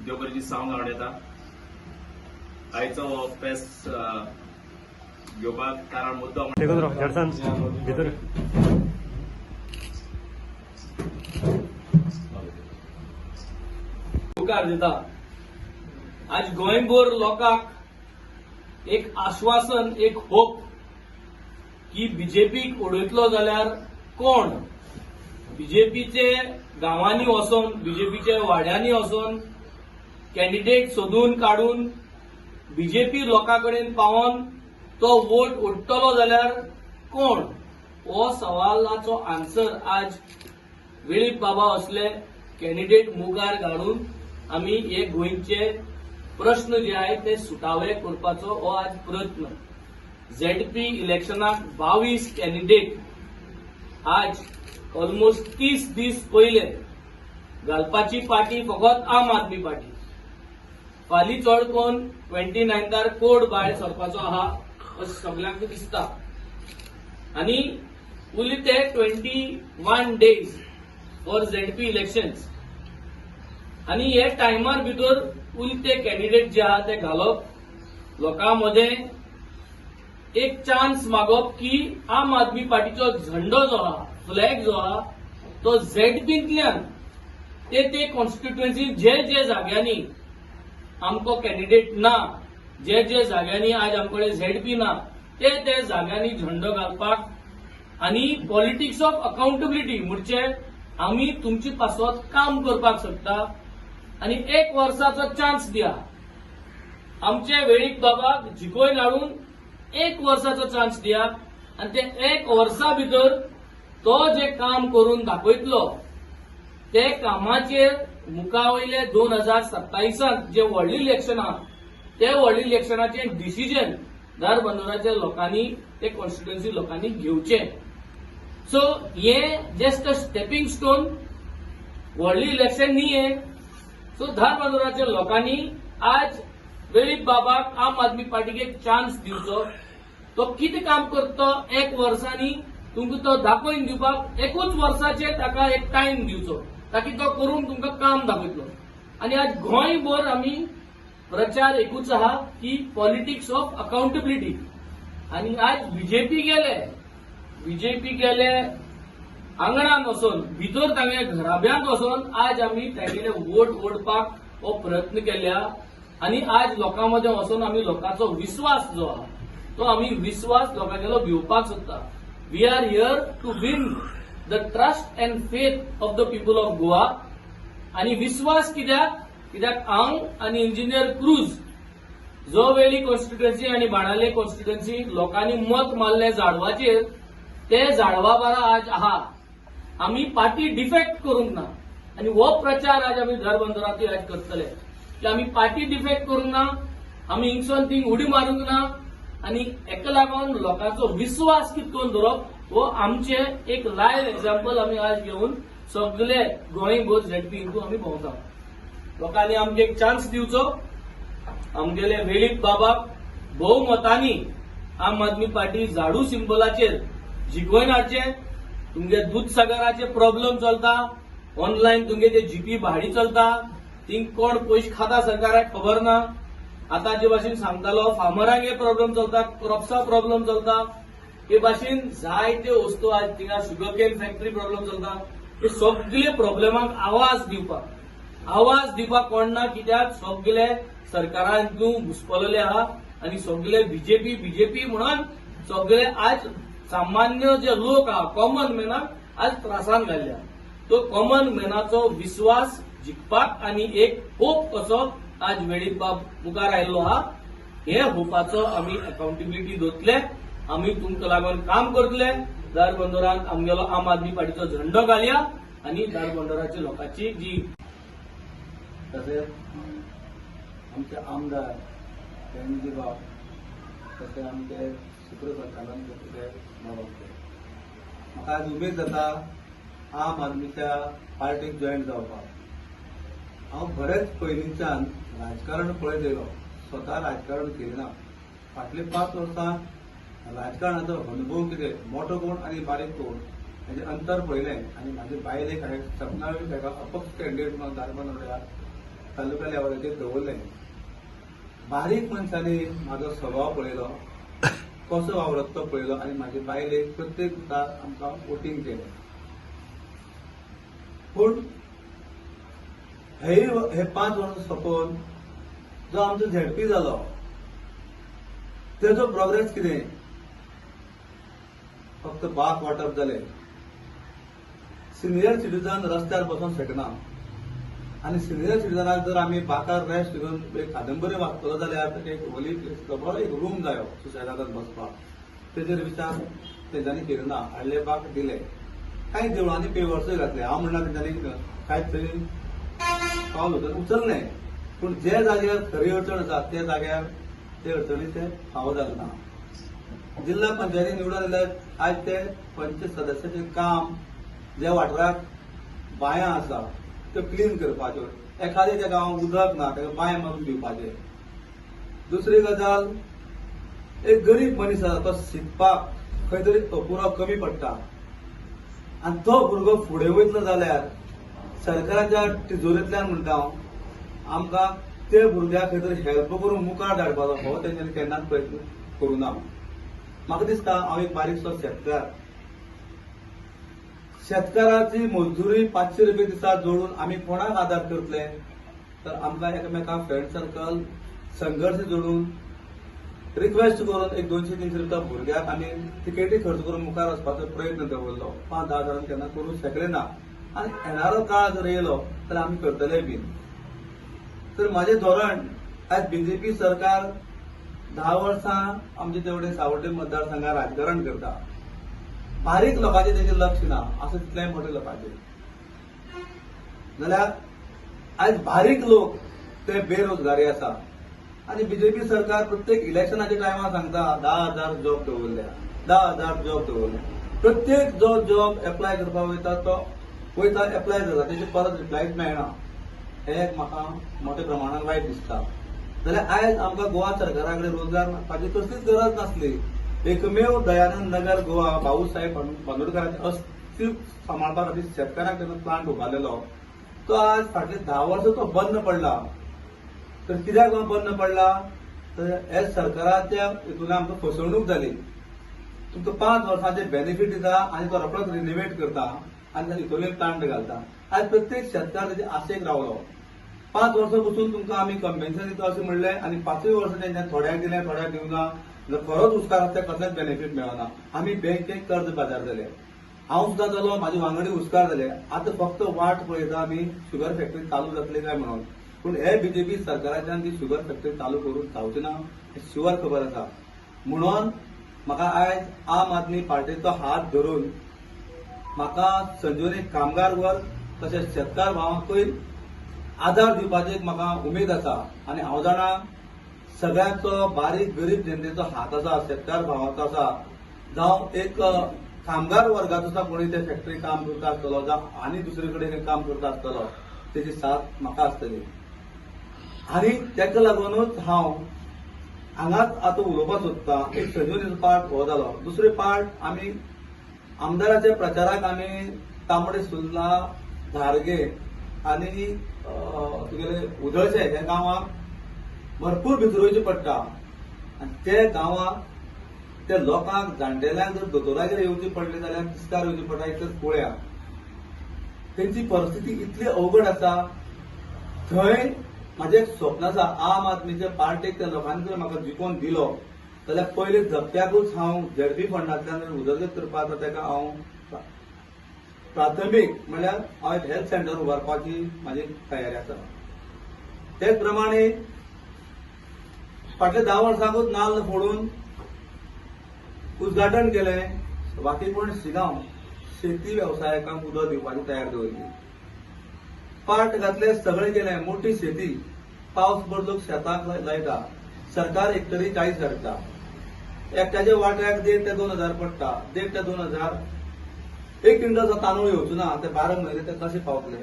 देव बरें दीस हांव घालून येता. आयचो फेस्त घेवपाक कारण मुद्दम भितर उपकार दिता. आज गोंयभर लोकांक एक आश्वासन, एक होप की बीजेपीक उडयतलो जाल्यार कोण. बीजेपीचे गांवांनी वचून, बीजेपीचे वाड्यांनी वचून कॅन्डिडेट सोदून काडून बीजेपी लोकांकडेन पावोन तो वोट उडटलो जाल्यार कोण. हो सवालाचो आन्सर आज वेळीप बाबा असले कॅन्डिडेट मुखार घालून आमी हे गोंयचे प्रश्न जे आहेत ते सुटावे करपाचो हो आज प्रयत्न. झेडपी इलेक्शनाक 22 कॅन्डिडेट आज ऑलमोस्ट 30 दीस पयले घालपाची पार्टी फकत आम आदमी पार्टी. फालीं चड कोण 29 कोड भायर सरपाचो आहा अशें सगळ्यांक दिसता. आनी उरले ते 21 डेज फॉर झेडपी इलेक्शन्स. आनी हे टायमार भितर उरले ते कॅन्डिडेट जे आहा ते घालप लोकांमध्ये एक चान्स मागप की आम आदमी पार्टीचो झेंडो जो आहा, फ्लॅग जो आहा तो झेडपींतल्यान ते कॉन्स्टिट्युएन्सी जे जाग्यांनी आमको कॅन्डिडेट ना, जे जाग्यांनी आज आमकडे झेडपी ना ते जाग्यांनी झेंडो घालपाक आनी पॉलिटिक्स ऑफ अकाउंटेबिलिटी म्हणजे आमी तुमचे पासत काम करपाक सोदता आनी 1 वर्साचो चान्स दिया. आमचे वेळीप बाबाक जिखोवन हाडून 1 वर्साचो चान्स दिया आनी ते 1 वर्सा भितर तो जे काम करून दाखयतलो ते कामाचेर मुखावयले 2027 जे व्हडले इलेक्शन आहा ते व्हडले इलेक्शनाचे डिसिजन धारबांदोराच्या लोकांनी ते कॉन्स्टिट्युएन्सी लोकांनी घेवचे. सो हे जस्ट अ स्टेपिंग स्टोन. व्हडले इलेक्शन न्ही हे. सो धारबांदोराच्या लोकांनी आज वेळीप बाबाक आम आदमी पार्टीक एक चान्स दिवचो. तो कितें काम करता 1 वर्सांनी तुमकां तो दाखोवन दिवपाक 1 वर्साचे ताका एक टायम दिवचो ताकी तो करून तुमकां काम दाखयतलो. आनी आज गोंयभर आमी प्रचार एकूच आहा की पॉलिटिक्स ऑफ अकाउंटेबिलिटी. आनी आज बीजेपी गेले आंगणात वचून भितर तांगे घराब्यांत वचून आज आमी तांगेले वोट ओडपाक हो प्रयत्न केल्या. आनी आज लोकांमध्ये वचून आमी लोकांचो विश्वास जो आहा तो आमी विश्वास लोकांगेलो भिवपाक सोदता. We are here to win the trust and faith of the people of Goa. आनी विश्वास कित्याक हांव आनी इंजिनियर क्रूज जो वेळी कॉन्स्टिट्युएन्सी आनी बाणाले कॉन्स्टिट्युएन्सी लोकांनी मत मारले झाडवाचेर ते झाडवा बारा आज आहा. आमी पार्टी डिफेक्ट करूंक ना. आनी हो प्रचार आज आमी धारबांदोरांतूय आज करतले की आमी पार्टी डिफेक्ट करूंक ना, आमी हिंगसून थिंग उडी मारूंक ना. आनी हेका लागून लोकांचो विश्वास कितकोन दवरप हो आमचे एक लायव्ह एक्झाम्पल आमी आज घेवन सगळे गोंयभर झेडपी हिंदू आमी भोंवता. लोकांनी आमकां एक चान्स दिवचो. आमगेले वेळीप बाबाक भोवमतांनी आम आदमी पार्टी झाडू सिंबलाचेर जिखोवन हाडचे. तुमगे दूधसागराचे प्रॉब्लेम चलता, ऑनलायन तुमगे ते जीपी भाडी चलता, थिंग कोण पयशे खाता सरकाराक खबर ना. आतांचे भाशेन सांगतालो फार्मरांक हे प्रॉब्लेम चलता, क्रॉप्सा प्रॉब्लेम चलता. हे भाशेन जायत्यो वस्तू आज थिंगा शुगरकेन फॅक्टरी प्रॉब्लेम चलता. हे सगळे प्रॉब्लेमांक आवाज दिवपाक कोण ना. कित्याक सगळे सरकारान घुसपलेले आहा आनी सगळे बीजेपी म्हणून सगळे आज सामान्य जे लोक आहा कॉमन मॅनाक आज त्रासान घाल्ल्या. तो कॉमन मॅनाचो विश्वास जिखपाक आनी एक होप कसो आज वेळीप बाब मुखार आयिल्लो आहा. हे होपाचो आमी अकाउंटेबिलिटी दवरतले. आमी तुमकां लागून काम करतले. धारबांदोरांत आमगेलो आम आदमी पार्टीचो झेंडो घालया आनी धारबांदोराच्या लोकांची जी तशेंच आमचे आमदार बेनजी बाब तशें आमचे सुप्र सरकारान म्हाका आज उमेद जाता आम आदमीच्या पार्टीक जॉयन जावपाक. हांव बरेच पयलींच्यान राजकारण पळयत येयलो. स्वता राजकारण केलें ना. फाटलीं 5 वर्सां राजकारणाचो अनुभव कितें मोठो कोण आनी बारीक कोण हेजें अंतर पळयलें. आनी म्हाजे बायलेक हांवें सपनावें ताका अपक्ष कॅन्डिडेट म्हणून धारबांदोड्याक तालुका लेवलाचेर दवरलें. बारीक मनशांनी म्हाजो स्वभाव पळयलो, कसो वावरता तो पळयलो आनी म्हाजे बायलेक प्रत्येक दिसाक आमकां वोटींग केलें. पूण हे 5 वर्सां सोंपोवन जो आमचो झेडपी जालो तेजो प्रोग्रेस कितें? फक्त बाक वांटप जालें. सिनियर सिटीजन रस्त्यार बसून शकना आनी सिनियर सिटीजनाक जर आमी बाकार रेस्ट घेवन एक कादंबरी वाचतलो जाल्यार ताका एक होली प्लेस बरो एक रूम जायो सुसेगादान बसपाक. तेजेर विचार तेंच्यांनी केलो ना. हाडले बाक दिले. कांय देवळांनी पेवर्सय घातले. हांव म्हणना तेंच्यांनी कांयच तरी पावल उचललें. पूण जे जाग्यार खरी अडचण आसा त्या जाग्यार ते अडचणीचे फावो जाले ना. जिल्हा पंचायती निवडून येयले आज ते पंच सदस्याचें काम ज्या वाठाराक बांयां आसा त्यो क्लीन करपाच्यो. एखाद्या त्या गांवांत उदक ना ताका बांय मारून दिवपाचें. दुसरी गजाल एक गरीब मनीस आसा तो शिकपाक खंय तरी अपुरो कमी पडटा आनी तो भुरगो फुडें वयतलो जाल्यार सरकाराच्या तिजोरींतल्यान म्हणटा हांव आमकां ते भुरग्याक खंय तरी हेल्प करून मुखार धाडपाचो हो तेंच्यांनी केन्नाच प्रयत्न करूं ना. म्हाका दिसता हांव एक बारीकसो शेतकार. शेतकाराची मजुरी 500 रुपये दिसा जोडून आमी कोणाक आदार करतले? तर आमकां एकामेकांक फ्रेंड सर्कल संघर्श जोडून रिक्वेस्ट करून एक 200-300 रुपया भुरग्याक आमी तिकेटी खर्च करून मुखार वचपाचो प्रयत्न दवरलो. 5-10 हजारांनी केन्ना करूंक शकले ना. आनी येणारो काळ जर येयलो जाल्यार आमी करतले बी. तर म्हाजें धोरण आज बीजेपी सरकार 10 वर्सां आमचे तेवढे सावड्डे मतदारसंघात राजकारण करता. बारीक लोकांचेर तेजेर लक्ष ना असं तितल्याय मोठ्या लोकांचेर. जाल्यार आज बारीक लोक ते बेरोजगारी आसा आनी बीजेपी सरकार प्रत्येक इलेक्शनाच्या टायमार सांगता 10,000 जॉब दवरल्या, 10,000 जॉब दवरल्या. प्रत्येक जो जॉब एप्लाय करपाक वयता तो वयता एप्लाय जाता तेजे परत रिप्लायच मेळना. हे एक म्हाका मोठ्या प्रमाणात वायट दिसता. जाल्यार आयज आमकां गोवा सरकारा कडेन रोजगार नासपाची कसलीच गरज नासली. एकमेव दयानंद नगर गोवा भाऊसाहेब बांदोडकरांचे अस्तित्व सांबाळपा खातीर शेतकारांक तेन्ना प्लांट उबारलेलो तो आज फाटले 10 वर्सां तो बंद पडला. तर कित्याक बंद पडला? तर हे सरकाराच्या हितून आमकां फसवणूक जाली. तुमकां 5 वर्सांचे बेनिफीट दिता आनी तो रोखडोच रिनोवेट करता आनी हितून प्लांट घालता. आज प्रत्येक शेतकार तेजे आशेक रावलो. 5 वर्सां पसून तुमकां आमी कंपेन्सेशन दिता अशें म्हणलें आनी 5य वर्सा तेंच्यानी थोड्याक दिलें थोड्याक दिवना. जर खरोच उस्कार आसता कसलेच बेनिफीट मेळना. आमी बँकेक कर्ज बाजार जाले. हांव सुद्दां जालो म्हाजे वांगडी उस्कार जाले. आतां फक्त वाट पळयता आमी शुगर फॅक्टरी चालू जातली काय म्हणून. पूण हे बीजेपी सरकाराच्यान ती शुगर फॅक्टरी चालू करूंक जावची ना हे शुवर खबर आसा. म्हणून म्हाका आयज आम आदमी पार्टीचो हात धरून म्हाका संजीवनी कामगार वर्ग तशेंच शेतकार भावांकूय आदार दिवपाची म्हाका उमेद आसा. आनी हांव जाणा सगळ्यांचो बारीक गरीब जनतेचो हात आसा, शेतकार भावांचो आसा, जावं एक कामगार वर्गाचो आसा कोणी ते फॅक्टरी काम करता आसतलो जावं आनी दुसरे कडेन काम करता आसतलो तेजी साथ म्हाका आसतली. आनी तेका लागूनच हांव हांगाच आतां उलोवपाक सोदतां. एक संजीवनीचो पार्ट हो जालो. दुसरे पार्ट आमी आमदाराच्या प्रचाराक आमी तांबडे सुर्ला, धारगे आनी तुगेले उदळशे ह्या गांवांक भरपूर भितर वयचें पडटा. आनी ते गांवांक त्या लोकांक जाण्टेल्यांक जर दोतोरागेर येवचें पडलें जाल्यार तिस्कार येवचें पडटा. इतलेंच पळया तेंची परिस्थिती इतली अवघड आसा. थंय म्हाजें एक स्वप्न आसा आम आदमीच्या पार्टीक त्या लोकांनी जर म्हाका जिखोवन दिलो जाल्यार पयलीं झपट्याकूच हांव झेडपी फंडांतल्यान उदरगत करपा जाता तेका हांव प्राथमीक म्हणल्यार हांव एक हेल्थ सेंटर उबारपाची म्हाजी तयारी आसा. तेच प्रमाणे फाटल्या 10 वर्सांकूच नाल्ल फोडून उद्घाटन केलें. वाकीपूर्ण शिगांव शेती वेवसायिकांक उदक दिवपाची तयार दवरली. पाट घातले सगळें केलें. मोठी शेती पावस भर लोक शेताक लायता. सरकार हेक्टरी 40 धाडटा. एकट्याच्या वाट्याक 1,500 ते 2,000 पडटा. 1,500 ते 2,000 एक क्विंटल तांदूळ येवचो ना. ते 12 म्हयने ते कशे पावतले?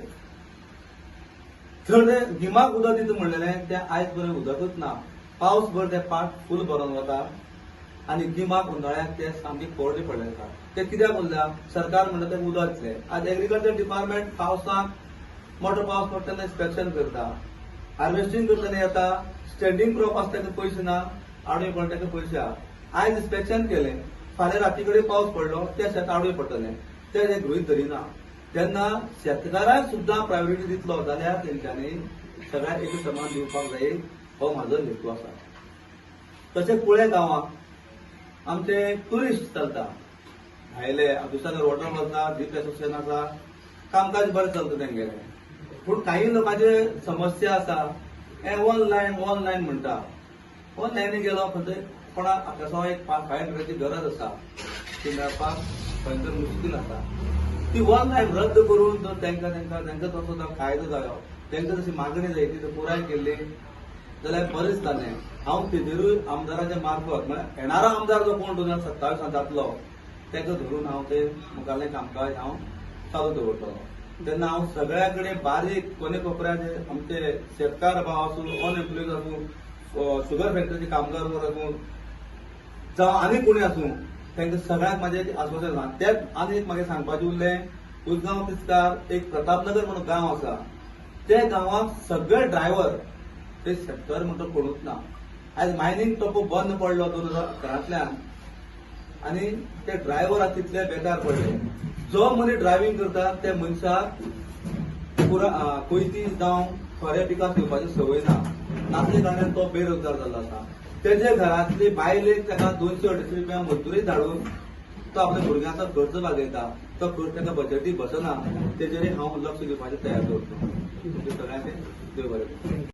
थंय ते गिमाक उदक दिता म्हणलेलें तें आयज बरें उदकच ना. पावस भर ते पाट फूल भरून वता आनी गिमाक उन्हाळ्याक ते सामके कोरडे पडले आसा. ते कित्याक उरल्या? सरकार म्हणटा तें उदक दितलें. आज एग्रीकल्चर डिपार्टमेंट पावसाक मोठो पावस पडटा तेन्ना इन्स्पेक्शन करता. हार्वेस्टिंग करतना येता स्टँडिंग क्रॉप आसता ताका पयशे ना, आडवे पडटा ताका पयशे आहा. आयज इन्स्पेक्शन केलें, फाल्यां राती कडेन पावस पडलो ते शेत आडवे पडटले, ते गृहीत धरिना. तेन्ना शेतकाराक सुद्दां प्रायोरिटी दितलो जाल्यार तेंच्यांनी सगळ्यांक एक समान दिवपाक जाय, हो म्हाजो हेतू आसा. तशेंच कुळ्या गांवांत आमचे टुरिस्ट चलता, भायले दुसऱ्या वॉटर वचना, जीप एसोसिएशन आसा, कामकाज बरें चलता तेंगेलें. पूण काही लोकांचे समस्या आसा, हे ऑनलायन म्हणटा. ऑनलायन गेलो खंय कोणाक आतां एक 500 रुपयाची गरज आसा, ती मेळपाक खंय तर मुश्कील आसा. ती ऑनलायन रद्द करून जर तांकां तसो तो कायदो जायो, तांकां तशी मागणी जाय ती पुराय केल्ली जाल्यार बरें दिसतालें. हांव तेजेरूय आमदाराच्या मार्फत म्हळ्यार येणारो आमदार जो कोण 2027 जातलो ताका धरून हांव ते मुखाल्लें कामकाज हांव चालू दवरतलो. तेन्ना हांव सगळ्या कडेन बारीक कोणे कोपऱ्याचे आमचे शेतकार भाव आसूं, अनएम्प्लॉयड आसूं, शुगर फॅक्टरीचे कामगार वर्ग आसूं, जावं आनी कोणी आसूं, तांकां सगळ्यांक म्हाजें आश्वासन आसा. तेच आनी एक म्हाका सांगपाचें उरलें, उजगांव तिस्कार एक प्रतापनगर म्हणून गांव आसा, त्या गांवांत सगळे ड्रायव्हर ते शेतकार म्हणटा कोणूच ना. आयज मायनिंग टोपो बंद पडलो 2011 आनी ते ड्रायव्हर तितले बेकार पडले. जो मनीस ड्रायव्हिंग करता त्या मनशाक कोयती जावं खऱ्या पिकाक येवपाची संवय ना, ताचे कारणान तो बेरोजगार जाल्लो आसा. तेजे घरांतली बायलेक ताका 200-250 रुपया मजुरी धाडून तो आपल्या भुरग्यांचो खर्च भागयता. तो खर्च ताका बजेटी बसना. तेजेर हांव लक्ष दिवपाचें तयार दवरता. सगळ्यांचें देव बरें.